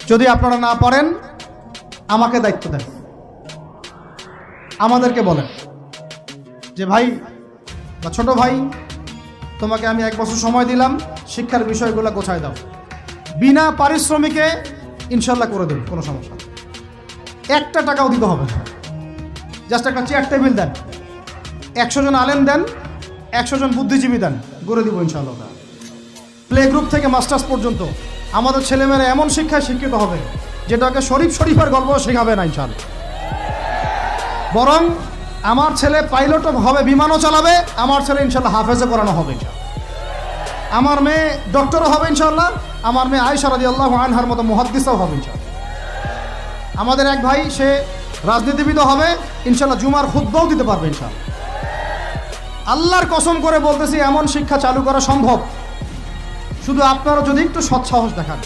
যদি আপনারা না পারেন আমাকে দায়িত্ব দেন, আমাদেরকে বলেন যে ভাই বা ছোট ভাই, তোমাকে আমি 1 বছর সময় দিলাম, শিক্ষার বিষয়গুলো গোছায় দাও। বিনা পারিশ্রমিকে ইনশাল্লাহ করে দেব, কোনো সমস্যা নেই। 1 টাকাও দিতে হবে না, জাস্ট একটা চেয়ার টেবিল দেন, 100 জন আলেম দেন, 100 জন বুদ্ধিজীবী দেন, করে দিব ইনশাআল্লাহ। প্লে গ্রুপ থেকে মাস্টার্স পর্যন্ত আমাদের ছেলেমেয়েরা এমন শিক্ষায় শিক্ষিত হবে যেটাকে শরীফের গল্প শেখাবে না ইনশাআল্লাহ। বরং আমার ছেলে পাইলটও হবে, বিমানও চালাবে, আমার ছেলে ইনশাআল্লাহ হাফেজে করানো হবে ইনশাআল্লাহ। আমার মেয়ে ডক্টরও হবে ইনশাআল্লাহ, আমার মেয়ে আয়েশা রাদিয়াল্লাহু আনহার মতো মুহাদ্দিসও হবে ইনশাআল্লাহ। আমাদের এক ভাই, সে রাজনীতিবিদও হবে ইনশাআল্লাহ, জুমার খুতবাও দিতে পারবে ইনশাআল্লাহ। আল্লাহর কসম করে বলতেছি, এমন শিক্ষা চালু করা সম্ভব, শুধু আপনারা যদি একটু সৎসাহস দেখান।